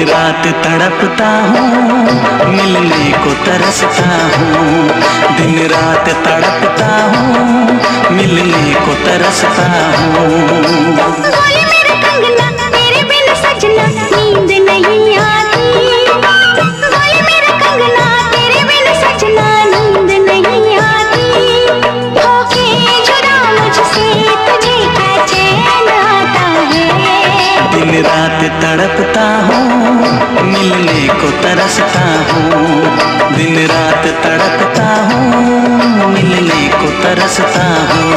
रात तड़पता हूँ, मिलने को तरसता हूँ। दिन रात तड़पता हूँ, मिलने को तरसता हूँ। बोले मेरे कंगना, तेरे बिन सजना नींद नहीं आती। बोले मेरे कंगना, तेरे बिन सजना नींद नहीं आती। होके जुदा मुझसे तुझे क्या चैन आता है। दिन रात तड़पता हूँ, मिलने को तरसता हूँ। दिन रात तड़पता हूँ, मिलने को तरसता हूँ।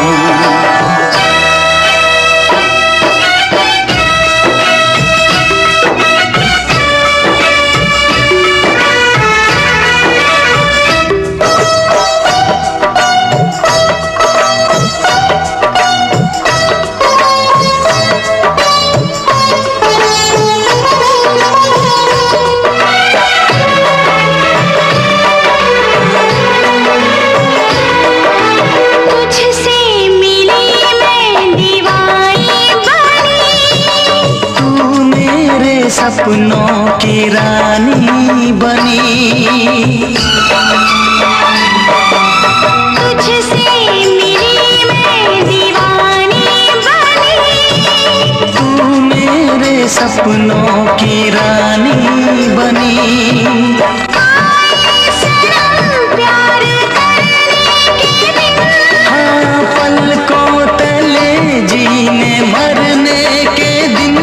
सपनों की रानी बनी, तुझसे मिली मैं दीवानी बनी। तू मेरे सपनों की रानी बनी। प्यार करने के दिन, हाँ पलकों तले जीने मरने के दिन।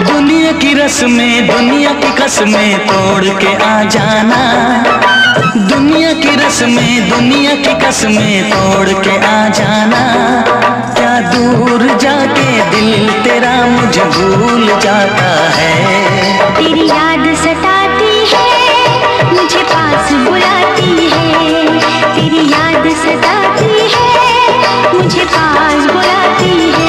दुनिया की रस्में, दुनिया की कसमें तोड़ के आ जाना। दुनिया की रस्में, दुनिया की कसमें तोड़ के आ जाना। क्या दूर जाके दिल तेरा मुझे भूल जाता है। तेरी याद सताती है, मुझे पास बुलाती है। तेरी याद सताती है, मुझे पास बुलाती है।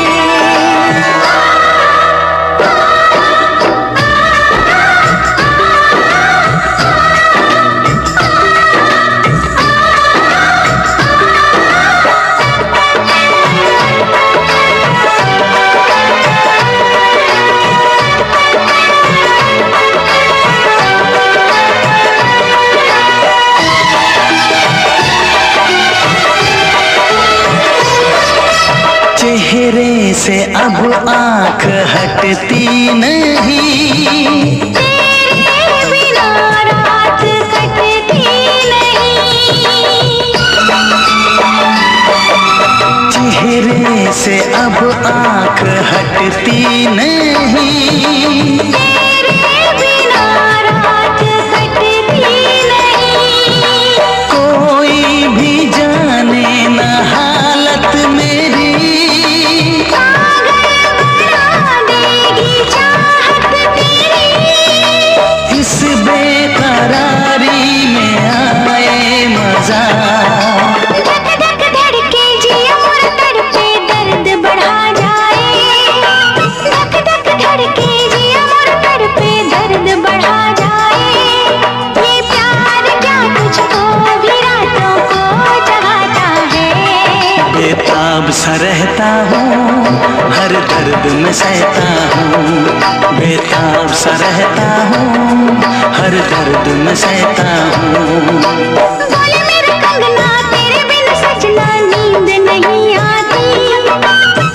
चेहरे से अब आँख हटती नहीं, तेरे बिना रात कटती नहीं। चेहरे से अब आँख हटती नहीं। तेरे बिना रात कटती नहीं। कोई भी जाने न हालत मेरी, इस बेकरारी में आए मजा। धक धक धड़के जिया मोर तड़पे दर्द बढ़ा जाए। धक धक धड़के जिया मोर तड़पे दर्द बढ़ा जाए। ये प्यार क्या तुझको भी रातों को जगाता है। बेताब सा रहता हूँ, हर दर्द में सहता हूँ। बेताब सा रहता हूँ, हर दर्द में सहता हूँ। बोले मेरे कंगना, तेरे बिन सजना नींद नहीं आती।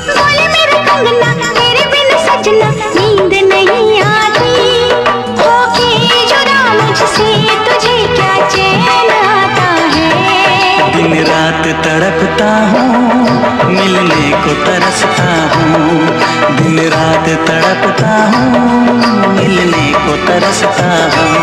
बोले मेरे कंगना, तेरे बिन सजना नींद नहीं आती। होके जुदा मुझसे तुझे क्या चैन आता है। दिन रात तड़पता हूँ, मिलने को तरसता हूँ। दिन रात तड़पता हूँ, मिलने को तरसता हूँ।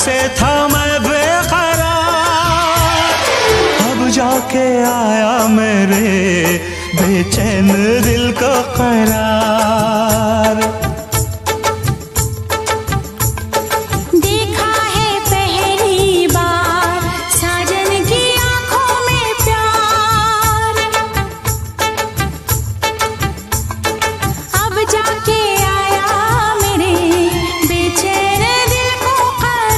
से था मैं बेकरार, अब जाके आया मेरे बेचैन दिल को करार। देखा है पहली बार साजन की आंखों में प्यार, अब जाके आया मेरे बेचैन दिल को करार।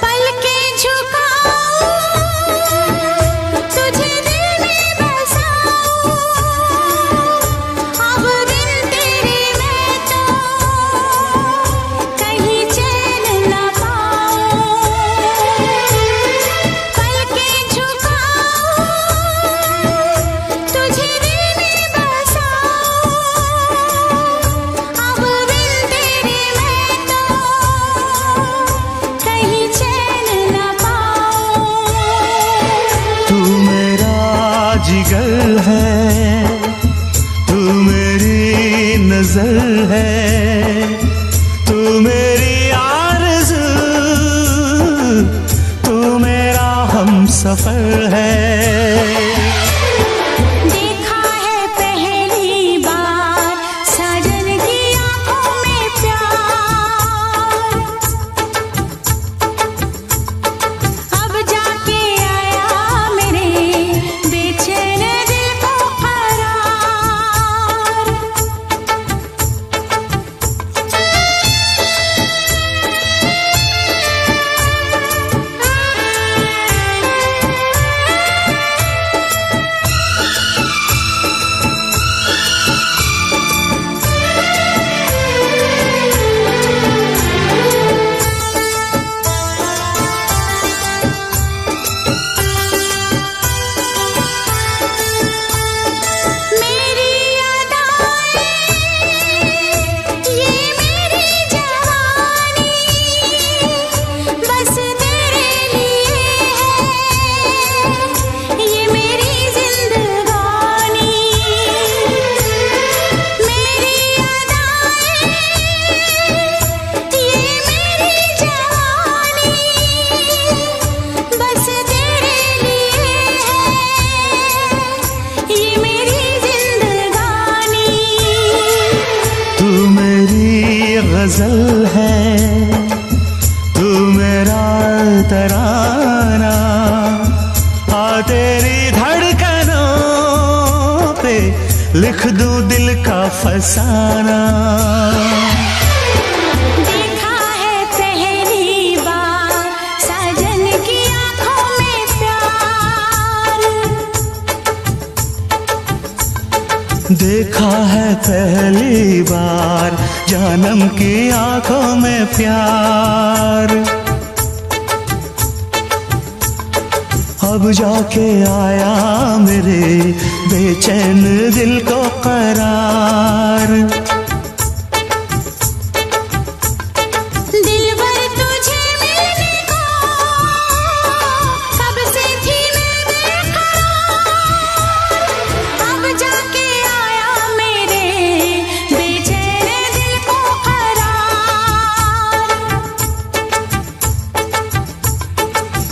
पलकें झुकाऊं, तुझे दिल में बसाऊं, अब बिन तेरे मैं तो कहीं चैन न पाऊं। पलकें झुकाऊं, तुझे दिल में बसाऊं, अब बिन तेरे मैं तो कहीं चैन न पाऊं। तू मेरा जिगर है, तू मेरी नजर है, तू मेरी आरज़ू, तू मेरा हमसफर है। देखा है पहली बार साजन की आंखों में प्यार, अब जाके आया मेरे बेचैन दिल को करार। मेरी अदाएं, ये मेरी जवानी, बस तेरे लिए है, ये मेरी जिंदगानी। मेरी अदाएं, ये मेरी जवानी, बस तेरे लिए है, ये मेरी जिंदगानी। तू मेरी गजल है, तू मेरा तराना, आ तेरी धड़कनों पे लिख दूं दिल का फसाना। देखा है पहली बार साजन की आंखों में प्यार, देखा है पहली बार जानम की आंखों में प्यार, अब जाके आया मेरे बेचैन दिल को करार। दिलबर तुझे मिलने को कब से थी मैं बेकरार, अब जाके आया मेरे बेचैन दिल को करार।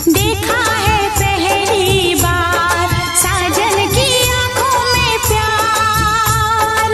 देखा है पहली बार साजन की आंखों में प्यार,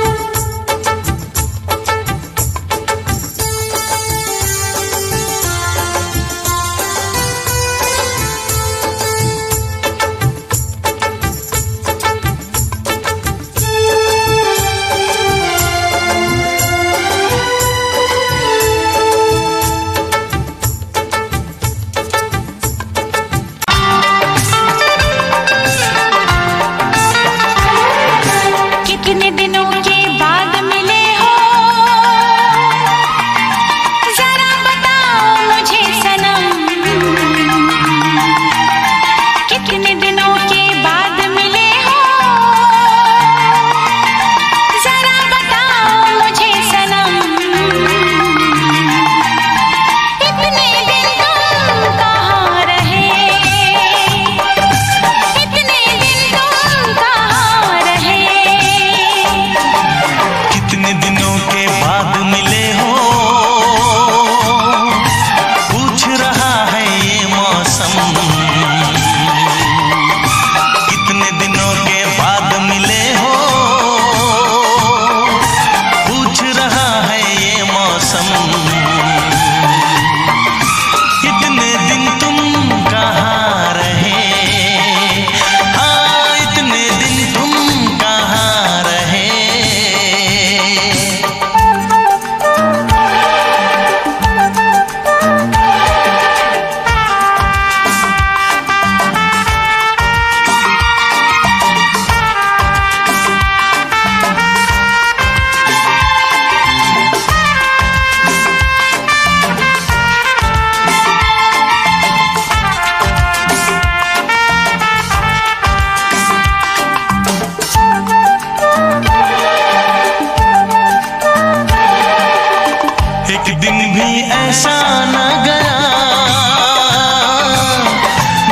भी ऐसा न गया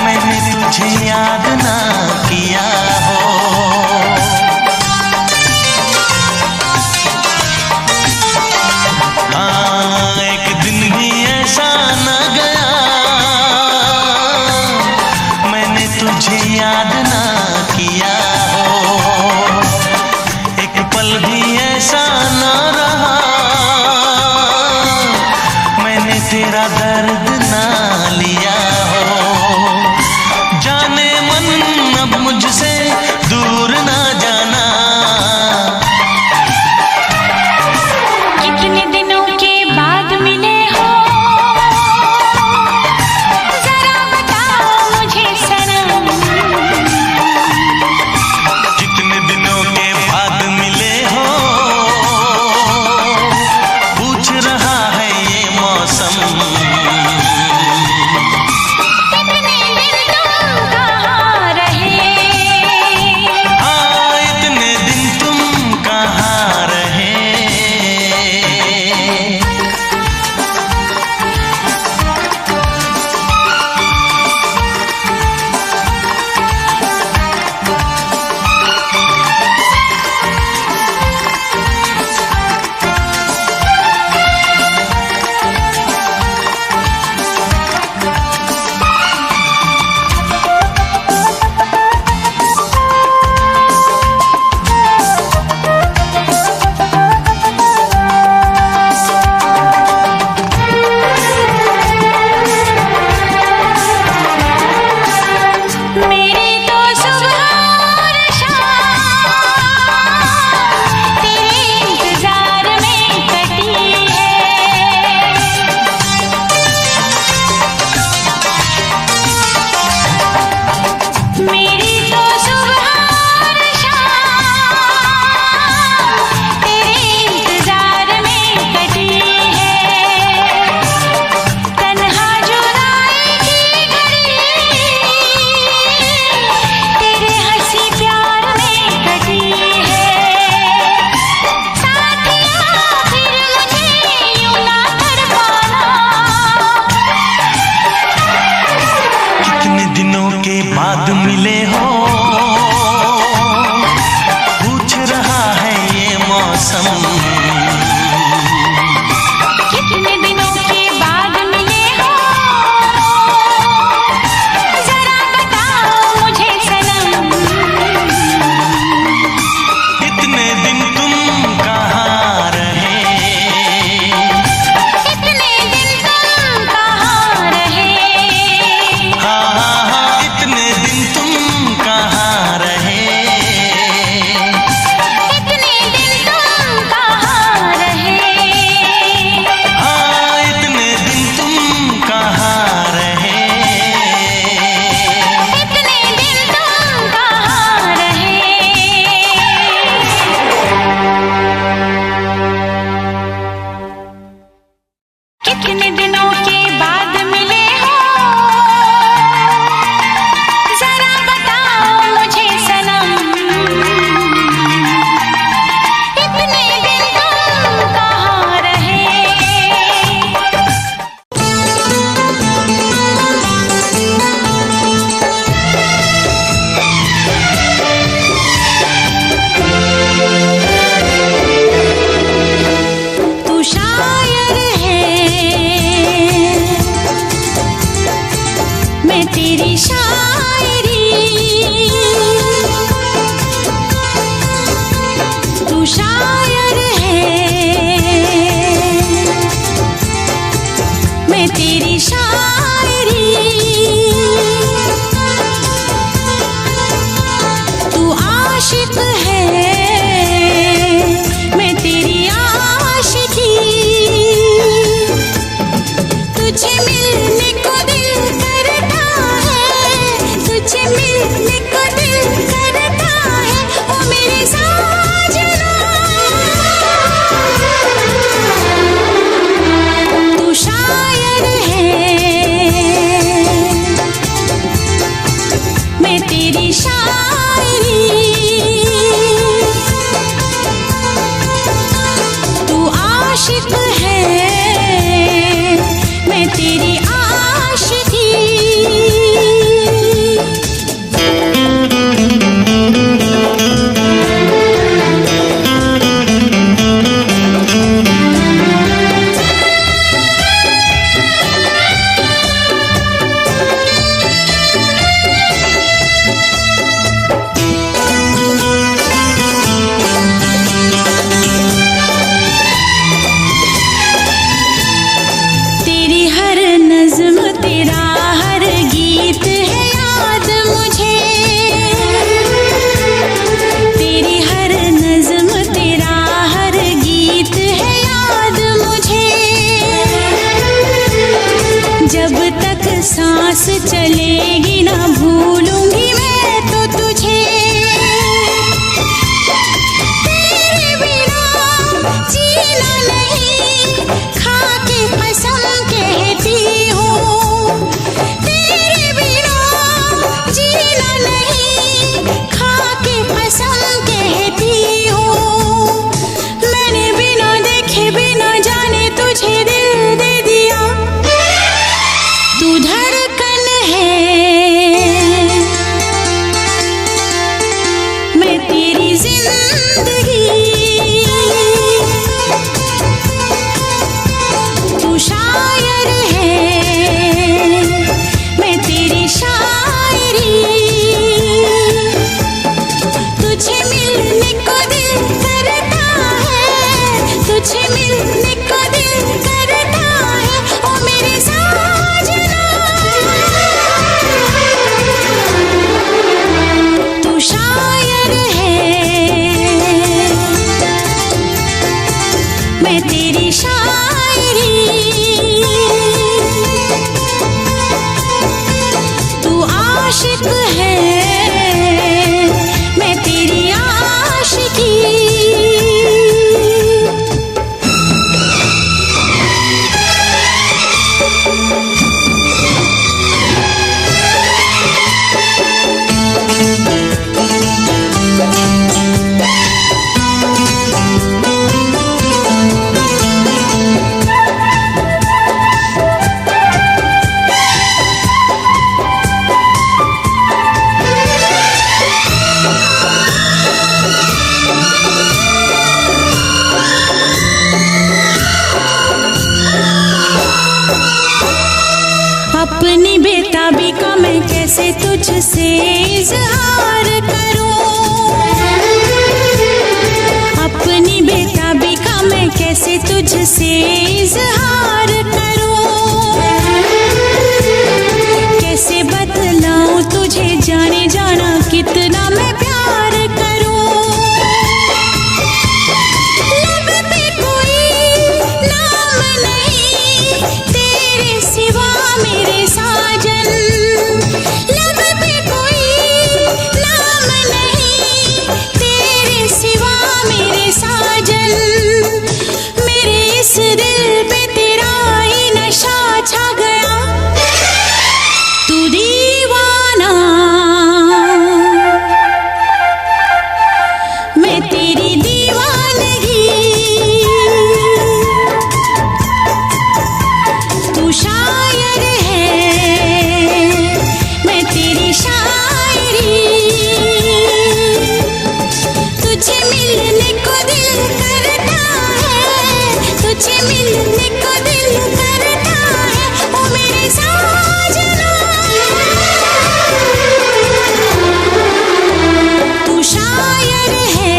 मैंने तुझे याद ना किया हो। हाँ, एक दिन भी ऐसा न गया मैंने तुझे याद ना किया हो। एक पल भी ऐसा न रहा मैंने तेरा दर्द ना लिया हो। जाने मन अब मुझसे दूर ना जाना। कितने दिनों के बाद मिले हो, जरा बताओ मुझे सनम। कितने दिनों के बाद मिले हो पूछ रहा है ये मौसम। इतने दिन तुम कहाँ रहे? हाँ, इतने दिन तुम कहाँ रहे। मेरी तो सुबह और शाम तेरे इंतजार में कटी है। मेरी तो सुबह और शाम तेरे इंतजार में कटी है। तन्हा जुदाई की घड़ी तेरे हंसी प्यार में कटी है। साथिया फिर मुझे यूं ना तड़पाना। कितने दिनों के बाद मिले हो पूछ रहा है ये मौसम। कितने दिनों के बाद मिले हो, जरा बताओ मुझे सनम। इतने दिन तुम कहाँ रहे। इतने दिन तुम कहाँ रहे? हाँ हाँ हाँ, इतने दिन तुम कहाँ रहे। इतने दिन तुम कहाँ रहे? हाँ, इतने दिन तुम कहाँ रहे। इतने दिन तुम कहाँ रहे? कितने दिनों के बाद मिले हो, जरा बताओ मुझे सनम। इतने दिन तुम कहाँ रहे? तू शायर है, मैं तेरी शायरी। तू शायर है, मैं तेरी शायरी। तू आशिक है, मैं तेरी आशिकी। तुझे मिलने को दिल करता है, तुझे मिलने को दिल करता है, ओ मेरे साजना। तू शायर है, जब तक सांस चलेगी ना भूलूंगी मैं तो तुझे। तेरे बिना जीना नहीं, खा के कसम कहती हूँ। तेरे बिना जीना नहीं, खा के कसम कहती हूँ। मैंने बिना देखे बिना जाने तुझे दिल दे दिया। तू धड़कन है, मैं तेरी जिंदगी। तू शायर है, मैं तेरी शायरी। तुझे मिलने को दिल करता है, तुझे मिलने को दिल करता है, ओ मेरे साजना। तू शायर है, मैं तेरी शायरी। तू आशिक है, मैं तेरी आशिकी। अपनी बेताबी का मैं कैसे तुझसे इजहार करूं। अपनी बेताबी का मैं कैसे तुझसे इजहार करूं। कैसे बतलाऊं तुझे जाने जाना कितना मैं प्यार करूं। लब पे कोई नाम नहीं तेरे सिवा मेरे साजन। लब पे कोई नाम नहीं तेरे सिवा मेरे साजन। मेरे इस दिल पे तेरा ही नशा छा गया। तू दीवाना, मैं तेरी दीवानगी। तू शायर है, मैं तेरी शायरी। तुझे मिलने को दिल करता है, तुझे मिलने को दिल करता है, ओ मेरे साजना। तू शायर है,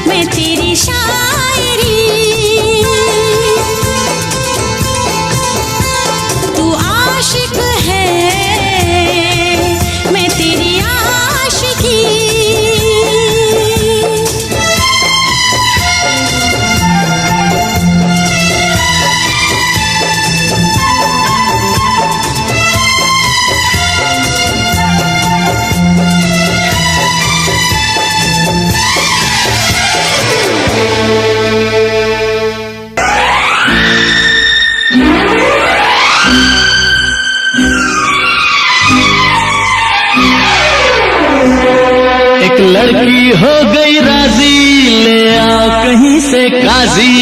मैं तेरी शायरी। तू आशिक है, मैं तेरी आशिकी। एक लड़की हो गई राजी, ले आओ कहीं से काजी।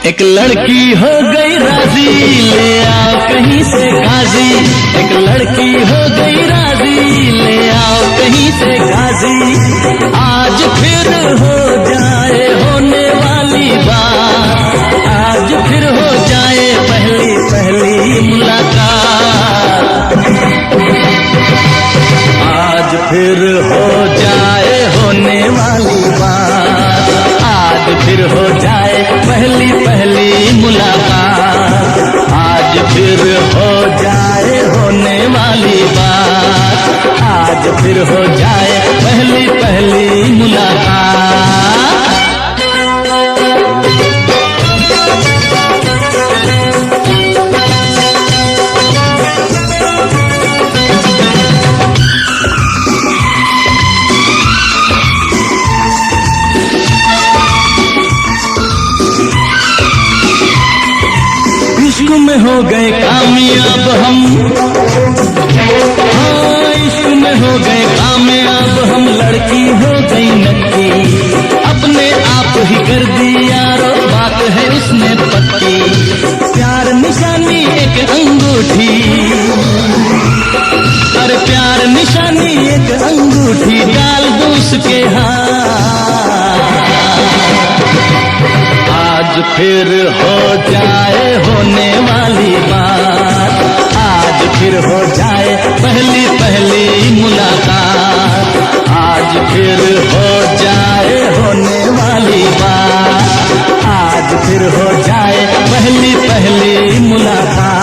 एक लड़की हो गई राजी, ले आओ कहीं से काजी। एक लड़की हो गई राजी, ले आओ कहीं से काजी। आज फिर हो जाए होने वाली बात, आज फिर हो जाए पहली पहली मुलाकात। आज फिर हो जाए होने वाली बात, आज फिर हो जाए पहली पहली मुलाकात। आज फिर हो जाए होने वाली बात, आज फिर हो जाए पहली पहली में हो गए कामयाब हम, हाँ इश्क में हो गए कामयाब हम, लड़की हो गई नक्की, अपने आप ही कर दी यारो, बात है उसने पक्की। प्यार निशानी एक अंगूठी, अरे प्यार निशानी एक अंगूठी, डाल दो उसके हाथ। आज फिर हो जाए होने वाली बात, आज फिर हो जाए पहली पहली मुलाकात, आज फिर हो जाए होने वाली बात, आज फिर हो जाए पहली पहली मुलाकात।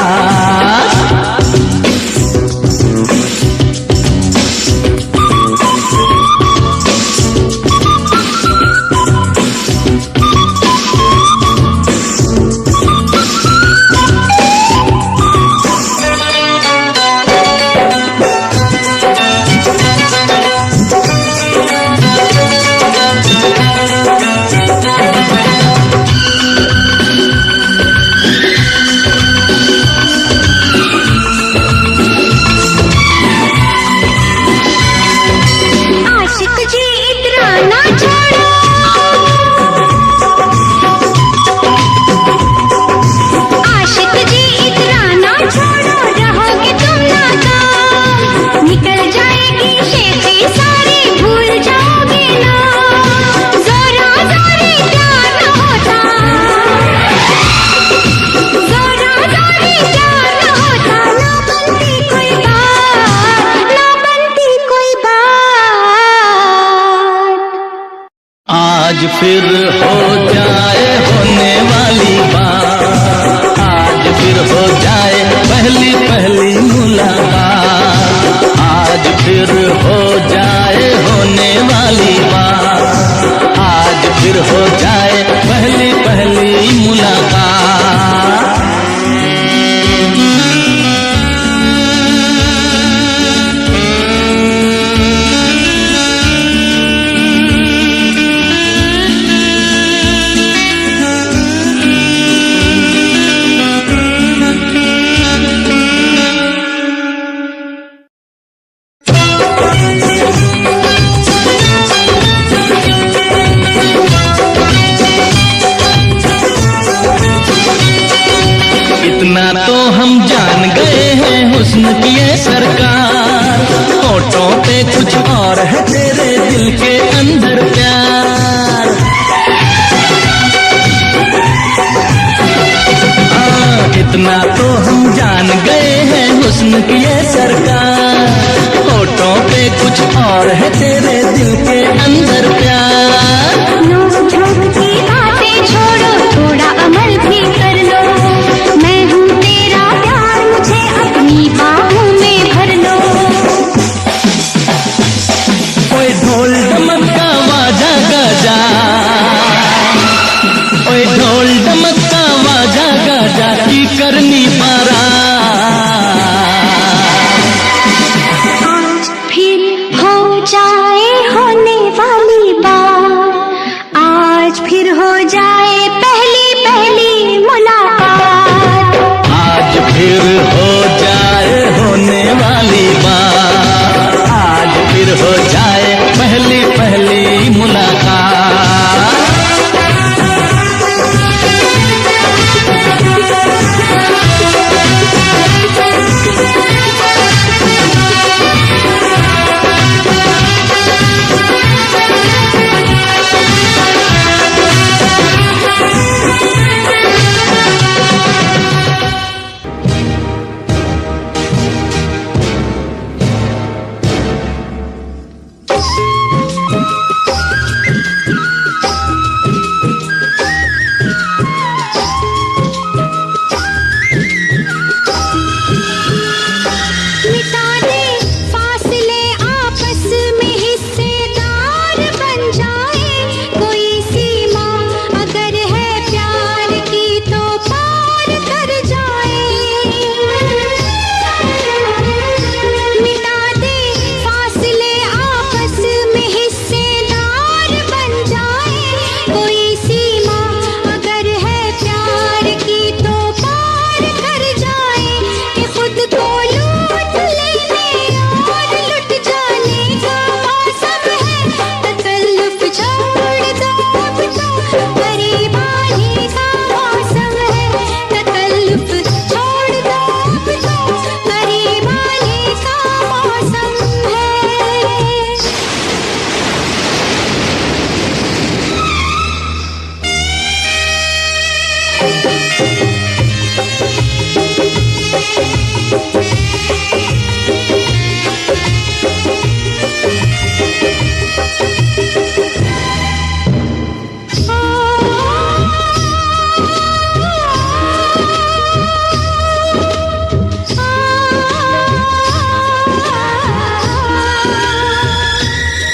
आज फिर हो जाए होने वाली बात, आज फिर हो जाए पहली पहली मुलाकात, आज फिर हो जाए होने वाली बात, आज फिर हो जाए पहली पहली मुलाकात। इतना तो हम जान गए हैं हुस्न की ये सरकार, होठों पे कुछ और है तेरे दिल के अंदर प्यार। इतना तो हम जान गए हैं हुस्न की ये सरकार, होठों पे कुछ और है तेरे दिल के अंदर प्यार। नोक झोंक की बातें छोड़ो, थोड़ा अमल भी कर लो, मैं हूँ तेरा प्यार, मुझे अपनी बाहों में भर लो। ओए ढोल ढमक का वाजा गाजा, ओए ढोल ढमक का वाजा गाजा की करनी पारा। आज फिर हो जाए होने वाली बात, आज फिर हो जाए पहली पहली मुलाकात, आज फिर हो जाए होने वाली बात, आज फिर हो जाए पहली पहली मुलाकात।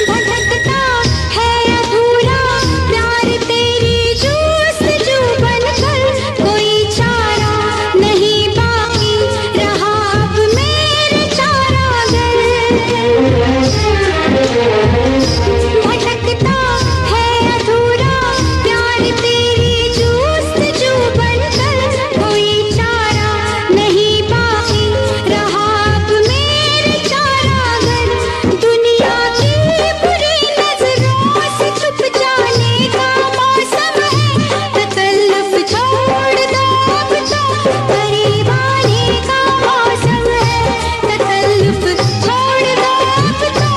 भटकता है अधूरा प्यार तेरी जुस्तजू बनकर, कोई चारा नहीं बाकी रहा अब मेरे चारागर। भटकता है अधूरा प्यार तेरी जुस्तजू बनकर, कोई चारा नहीं बाकी रहा अब मेरे चारागर। दुनिया की बुरी नजरों से छुप जाने का मौसम है, तकल्लुफ छोड़ दो अब तो करीब आने का मौसम है। तकल्लुफ छोड़ दो अब तो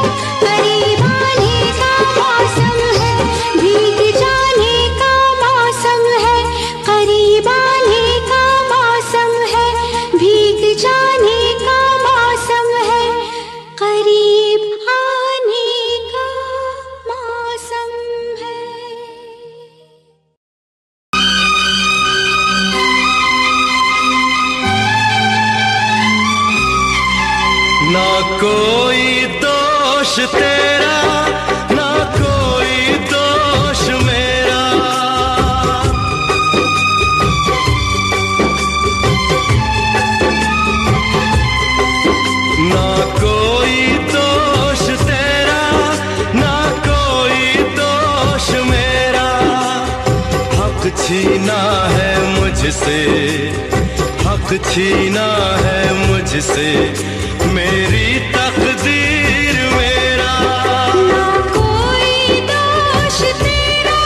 करीब आने का मौसम है, भीग जाने का मौसम है, करीब आने का मौसम है, भीग जाने का मौसम है, करीब आने का मौसम है। ना कोई दोष तेरा, ना कोई दोष मेरा, ना कोई दोष तेरा, ना कोई दोष मेरा। हक छीना है मुझसे, हक छीना है मुझसे मेरी तकदीर मेरा। ना कोई दोष तेरा,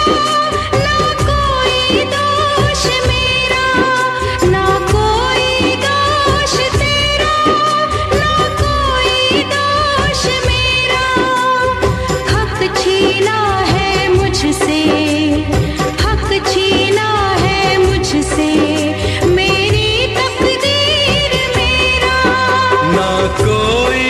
ना कोई दोष मेरा, ना कोई दोष तेरा, ना कोई दोष मेरा। हक छीना है मुझसे, हक छीना है मुझसे मेरी तकदीर मेरा। ना कोई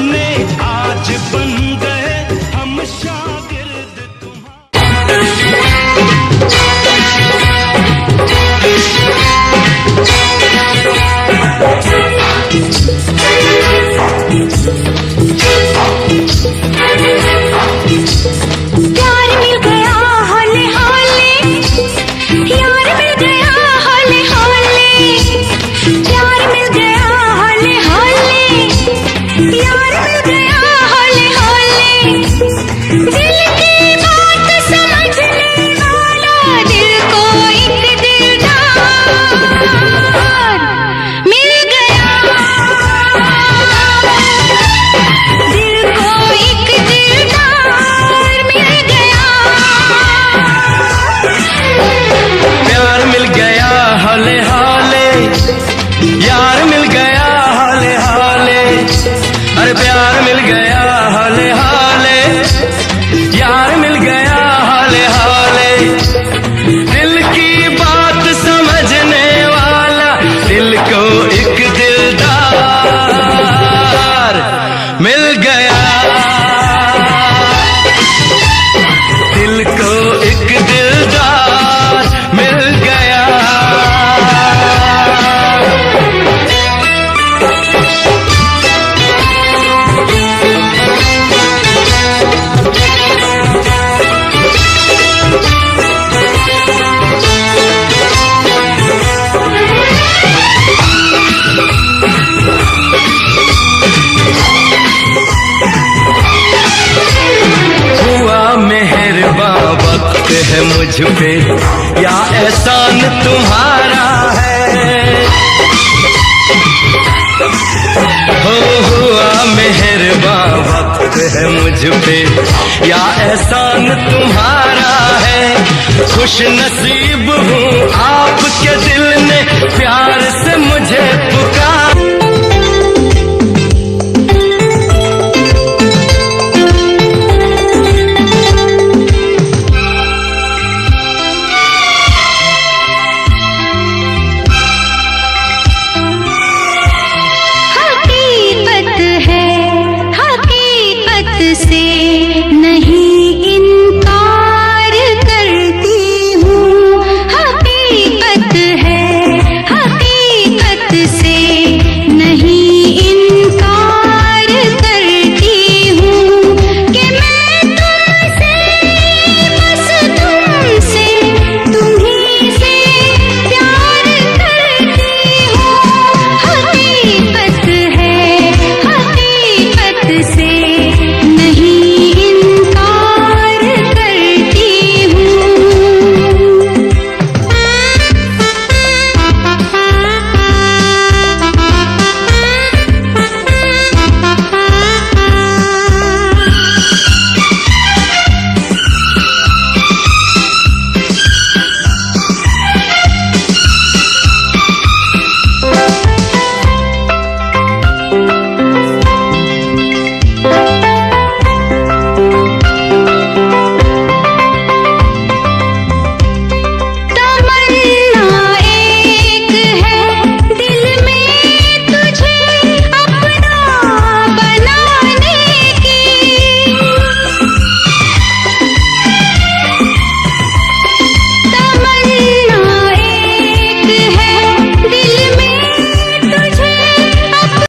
सामने आज बन गए हम शागिर्द तुम्हारे। प्यार मिल गया हौले हौले, यार मिल गया हौले हौले, प्यार मिल गया हौले हौले, यार मिल गया हौले हौले, दिल की बात समझने वाला, दिल को एक दिलदार मिल गया, दिल को एक दिलदार मिल गया। प्यार मिल गया हौले हौले, यार मिल गया हौले हौले, अरे प्यार मिल गया हौले हौले, यार मिल गया हौले हौले, दिल की बात समझने वाला, दिल को एक दिलदार मिल गया, दिल को एक दिलदार मिल गया। हुआ मेहरबां वक्त है मुझ पे या एहसान तुम्हारा है, हो हुआ मेहरबां वक्त है मुझ पे या एहसान तुम्हारा है, खुश नसीब हूँ आपके दिल ने प्यार से मुझे पुकार। हकीकत है, हकीकत से नहीं इनकार करती हूँ, हकीकत है, हकीकत से नहीं इनकार करती हूँ, कि मैं तुमसे, बस तुमसे, तुम्हीं से प्यार करती हूँ, हकीकत है, हकीकत से